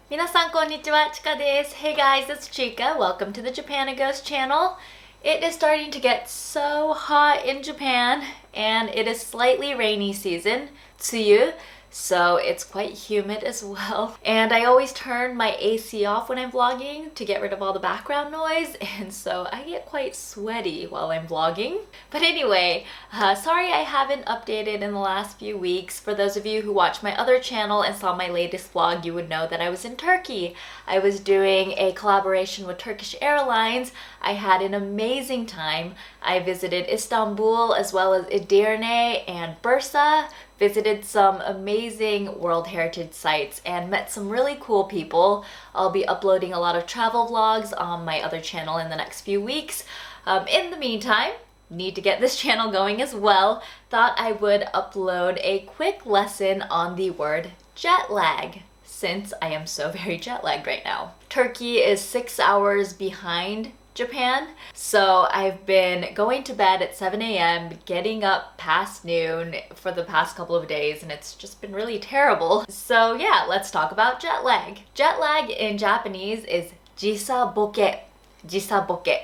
皆さんこんにちは、ちかです。Hey guys, it's Chika. Welcome to the Japan Ghost channel. It is starting to get so hot in Japan, and it is slightly rainy season, tsuyu, so it's quite humid as well. And I always turn my AC off when I'm vlogging to get rid of all the background noise, and so I get quite sweaty while I'm vlogging. But anyway, sorry I haven't updated in the last few weeks. For those of you who watch my other channel and saw my latest vlog, you would know that I was in Turkey. I was doing a collaboration with Turkish Airlines. I had an amazing time. I visited Istanbul as well as Edirne and Bursa, visited some amazing World Heritage sites, and met some really cool people. I'll be uploading a lot of travel vlogs on my other channel in the next few weeks. In the meantime, need to get this channel going as well. Thought I would upload a quick lesson on the word jet lag, since I am so very jet lagged right now. Turkey is 6 hours behind Japan, so I've been going to bed at 7 a.m., getting up past noon for the past couple of days, and it's just been really terrible. So yeah, let's talk about jet lag. Jet lag in Japanese is jisaboke. Jisaboke.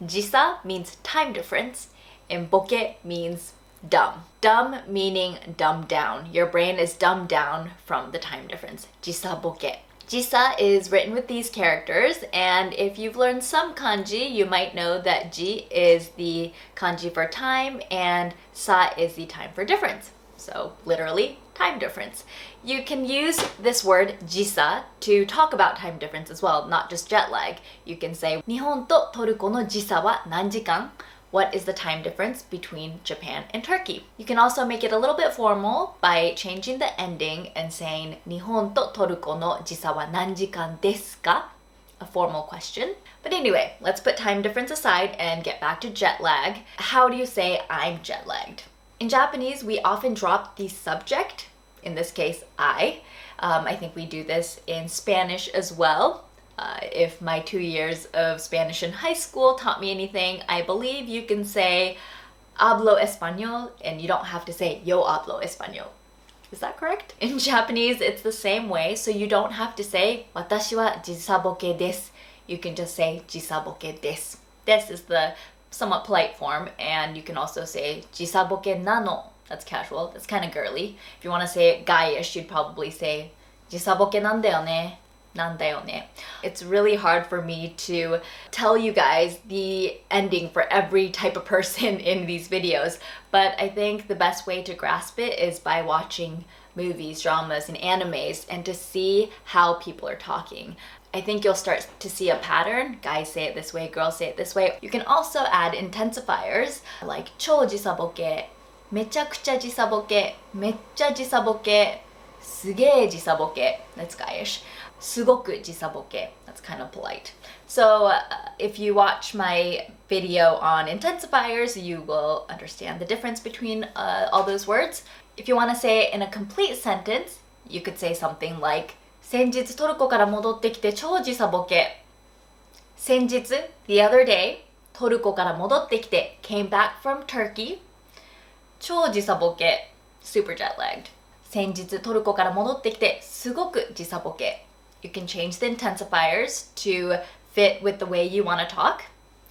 Jisa means time difference, and boke means dumb. Dumb meaning dumbed down. Your brain is dumbed down from the time difference. Jisaboke. Jisa is written with these characters, and if you've learned some kanji, you might know that ji is the kanji for time and sa is the time for difference. So literally, time difference. You can use this word jisa to talk about time difference as well, not just jet lag. You can say, Nihon to toruko no jisa wa nanjikan? What is the time difference between Japan and Turkey? You can also make it a little bit formal by changing the ending and saying Nihon to toruko no jisa wa nanjikan desu ka? A formal question. But anyway, let's put time difference aside and get back to jet lag. How do you say I'm jet lagged? In Japanese, we often drop the subject, in this case, I. I think we do this in Spanish as well. If my 2 years of Spanish in high school taught me anything, I believe you can say hablo español and you don't have to say yo hablo español. Is that correct? In Japanese, it's the same way, so you don't have to say watashi wa jisaboke desu. You can just say jisaboke desu. Desu is the somewhat polite form, and you can also say jisaboke nano. That's casual. That's kind of girly. If you want to say it guyish, you'd probably say jisaboke nandayone. Nandayone. It's really hard for me to tell you guys the ending for every type of person in these videos, but I think the best way to grasp it is by watching movies, dramas, and animes and to see how people are talking. I think you'll start to see a pattern. Guys say it this way, girls say it this way. You can also add intensifiers like 超時差ボケ, めちゃくちゃ時差ボケ, めっちゃ時差ボケ, すげえ時差ボケ. That's guyish. Sugoku jisaboke. That's kind of polite. So if you watch my video on intensifiers, you will understand the difference between all those words. If you want to say it in a complete sentence, you could say something like 先日トルコから戻ってきて超時差ボケ。先日, the other day, トルコから戻ってきて came back from Turkey. 超時差ボケ, super jet lagged. 先日トルコから戻ってきてすごく時差ボケ. You can change the intensifiers to fit with the way you want to talk.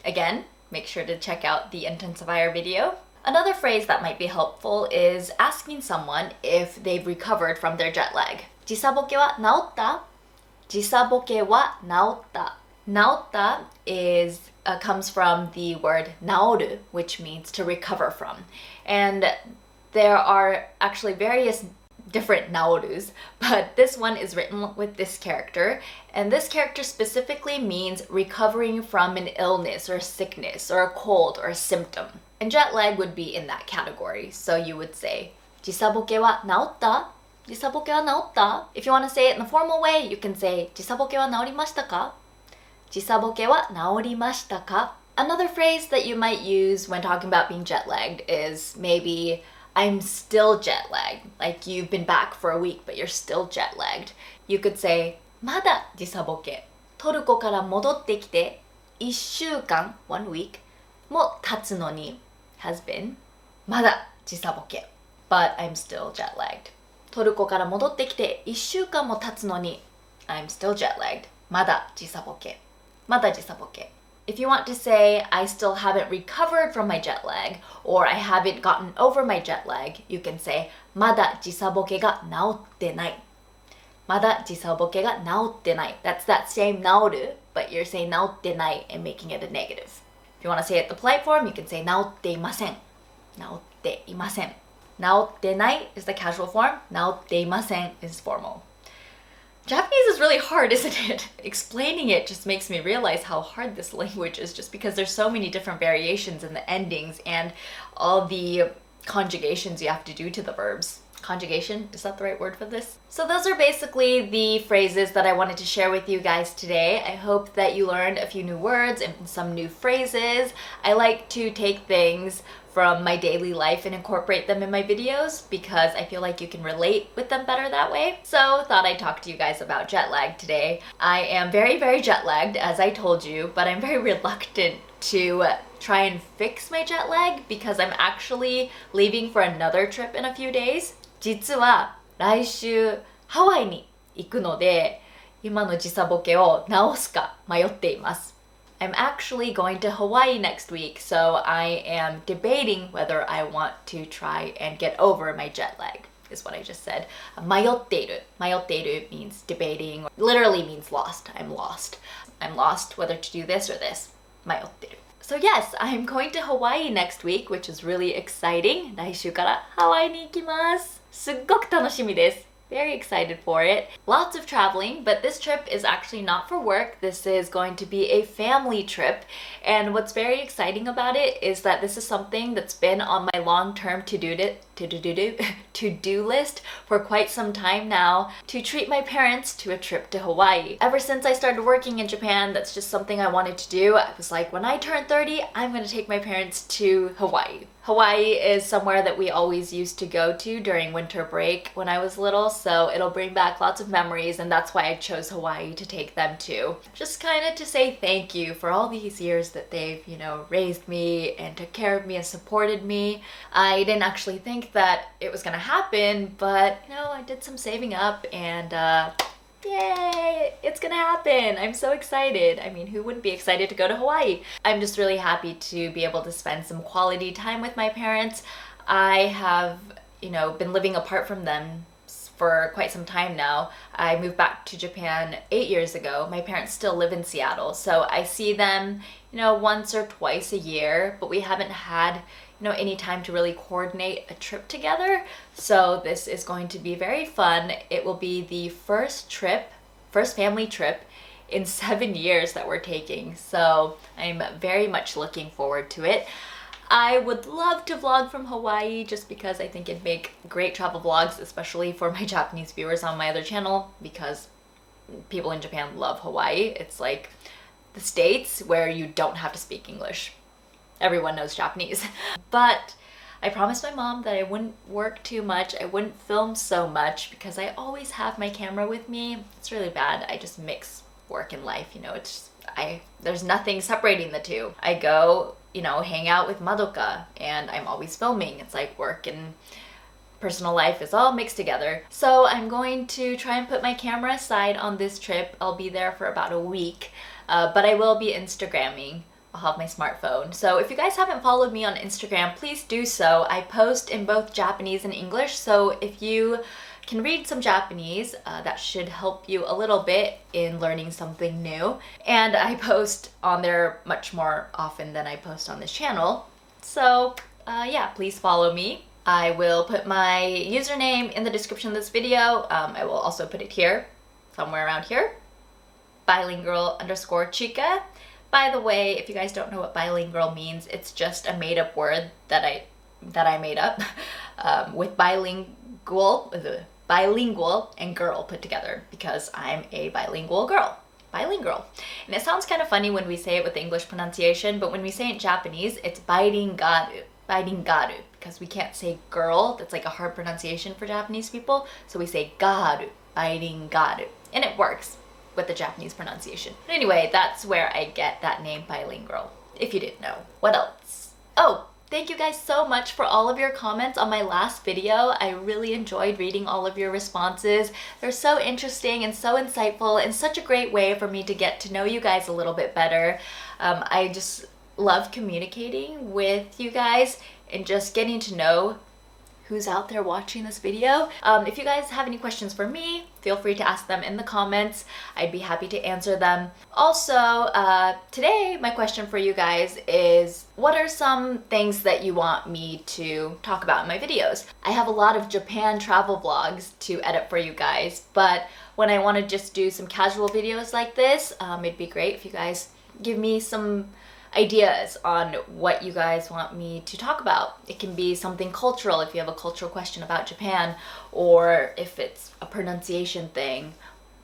Again, make sure to check out the intensifier video. Another phrase that might be helpful is asking someone if they've recovered from their jet lag. Jisaboke wa naotta? Jisaboke wa naotta. Naotta comes from the word naoru, which means to recover from. And there are actually various different naorus, but this one is written with this character, and this character specifically means recovering from an illness or sickness or a cold or a symptom. And jet lag would be in that category, so you would say jisaboke wa naotta? Jisaboke wa naotta? If you want to say it in the formal way, you can say jisaboke wa naorimashita ka? Jisaboke wa naorimashita ka? Another phrase that you might use when talking about being jet lagged is maybe I'm still jet lagged, like you've been back for a week but you're still jet lagged. You could say まだ時差ボケ。トルコから戻ってきて1週間 1 week も経つのに has been まだ時差ボケ but I'm still jet lagged. トルコから戻ってきて1週間も経つのに I'm still jet lagged. まだ時差ぼけ。まだ時差ぼけ。If you want to say, I still haven't recovered from my jet lag, or I haven't gotten over my jet lag, you can say, まだ時差ぼけが治ってない。まだ時差ぼけが治ってない。That's that same 治る, but you're saying 治ってない and making it a negative. If you want to say it the polite form, you can say 治っていません。治っていません。治ってない is the casual form. 治っていません is formal. Japanese is really hard, isn't it? Explaining it just makes me realize how hard this language is just because there's so many different variations in the endings and all the conjugations you have to do to the verbs. Conjugation, is that the right word for this? So those are basically the phrases that I wanted to share with you guys today. I hope that you learned a few new words and some new phrases. I like to take things from my daily life and incorporate them in my videos because I feel like you can relate with them better that way. So thought I'd talk to you guys about jet lag today. I am very, very jet lagged, as I told you, but I'm very reluctant to try and fix my jet lag because I'm actually leaving for another trip in a few days. 実は来週ハワイに行くので、今の時差ボケを直すか迷っています。I'm actually going to Hawaii next week, so I am debating whether I want to try and get over my jet lag, is what I just said. 迷っている. 迷っている means debating, or literally means lost. I'm lost. I'm lost whether to do this or this. 迷っている. So yes, I'm going to Hawaii next week, which is really exciting. 来週からハワイに行きます。すっごく楽しみです。Very excited for it. Lots of traveling, but this trip is actually not for work. This is going to be a family trip. And what's very exciting about it is that this is something that's been on my long-term to-do list for quite some time now, to treat my parents to a trip to Hawaii. Ever since I started working in Japan, that's just something I wanted to do. I was like, when I turn 30, I'm going to take my parents to Hawaii. Hawaii is somewhere that we always used to go to during winter break when I was little, so it'll bring back lots of memories, and that's why I chose Hawaii to take them to. Just kind of to say thank you for all these years that they've, raised me and took care of me and supported me. I didn't actually think that it was gonna happen, but, I did some saving up and, yay, it's gonna happen. I'm so excited. I mean, who wouldn't be excited to go to Hawaii? I'm just really happy to be able to spend some quality time with my parents. I have, been living apart from them for quite some time now. I moved back to Japan 8 years ago. My parents still live in Seattle, so I see them, once or twice a year, but we haven't had any time to really coordinate a trip together. So this is going to be very fun. It will be the first family trip in 7 years that we're taking. So I'm very much looking forward to it. I would love to vlog from Hawaii just because I think it'd make great travel vlogs, especially for my Japanese viewers on my other channel, because people in Japan love Hawaii. It's like the States where you don't have to speak English. Everyone knows Japanese. But I promised my mom that I wouldn't work too much, I wouldn't film so much, because I always have my camera with me. It's really bad. I just mix work and life, there's nothing separating the two. I go, hang out with Madoka, and I'm always filming. It's like work and personal life is all mixed together. So I'm going to try and put my camera aside on this trip. I'll be there for about a week, but I will be Instagramming. I'll have my smartphone. So if you guys haven't followed me on Instagram, please do so. I post in both Japanese and English, so if you can read some Japanese, that should help you a little bit in learning something new. And I post on there much more often than I post on this channel. So yeah, please follow me. I will put my username in the description of this video. I will also put it here, somewhere around here. Bilingual_chica. By the way, if you guys don't know what bilingual means, it's just a made-up word that I made up with bilingual and girl put together, because I'm a bilingual girl. Bilingual. And it sounds kind of funny when we say it with the English pronunciation, but when we say it in Japanese, it's bilingaru. Bilingaru, because we can't say girl. That's like a hard pronunciation for Japanese people. So we say garu, bilingaru. And it works with the Japanese pronunciation. But anyway, that's where I get that name bilingual, if you didn't know. What else? Oh, Thank you guys so much for all of your comments on my last video. I really enjoyed reading all of your responses. They're so interesting and so insightful and such a great way for me to get to know you guys a little bit better. I just love communicating with you guys and just getting to know who's out there watching this video. If you guys have any questions for me, feel free to ask them in the comments. I'd be happy to answer them. Also, today my question for you guys is, what are some things that you want me to talk about in my videos? I have a lot of Japan travel vlogs to edit for you guys, but when I want to just do some casual videos like this, it'd be great if you guys give me some ideas on what you guys want me to talk about. It can be something cultural if you have a cultural question about Japan, or if it's a pronunciation thing,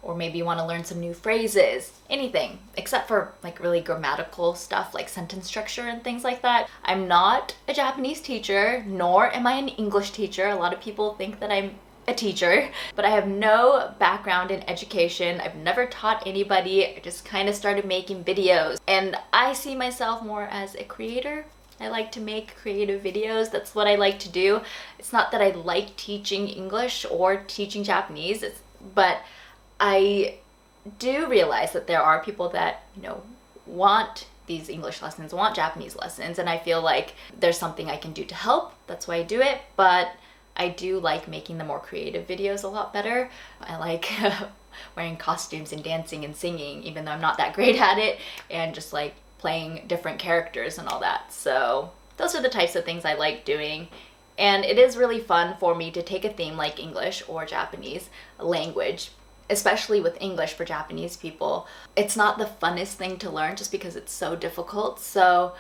or maybe you want to learn some new phrases, anything except for like really grammatical stuff like sentence structure and things like that. I'm not a Japanese teacher, nor am I an English teacher. A lot of people think that I'm a teacher, but I have no background in education. I've never taught anybody. I just kind of started making videos, and I see myself more as a creator. I like to make creative videos. That's what I like to do. It's not that I like teaching English or teaching Japanese, but I do realize that there are people that, you know, want these English lessons, want Japanese lessons, and I feel like there's something I can do to help. That's why I do it, but I do like making the more creative videos a lot better. I like wearing costumes and dancing and singing, even though I'm not that great at it, and just like playing different characters and all that. So those are the types of things I like doing. And it is really fun for me to take a theme like English or Japanese language, especially with English for Japanese people. It's not the funnest thing to learn just because it's so difficult. So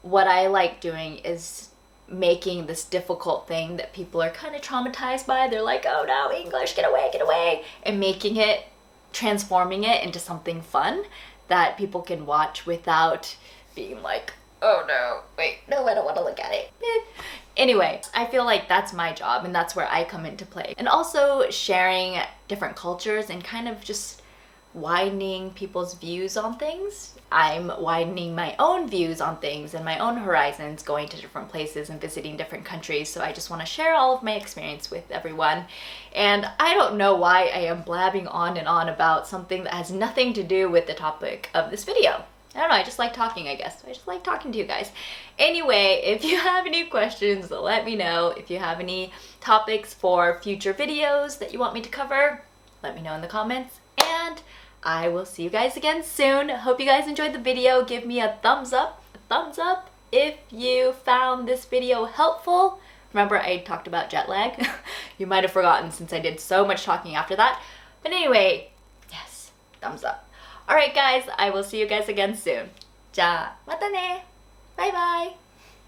what I like doing is making this difficult thing that people are kind of traumatized by. They're like, oh no, English, get away, and making it, transforming it into something fun that people can watch without being like, oh no, wait, no, I don't want to look at it. Anyway, I feel like that's my job, and that's where I come into play. And also sharing different cultures and kind of just widening people's views on things. I'm widening my own views on things and my own horizons, going to different places and visiting different countries. So I just want to share all of my experience with everyone. And I don't know why I am blabbing on and on about something that has nothing to do with the topic of this video. I don't know, I just like talking, I guess. I just like talking to you guys. Anyway, if you have any questions, let me know. If you have any topics for future videos that you want me to cover, let me know in the comments. And I will see you guys again soon. Hope you guys enjoyed the video. Give me a thumbs up if you found this video helpful. Remember, I talked about jet lag. You might have forgotten since I did so much talking after that. But anyway, yes, thumbs up. Alright guys, I will see you guys again soon. じゃあ、またね。バイバイ。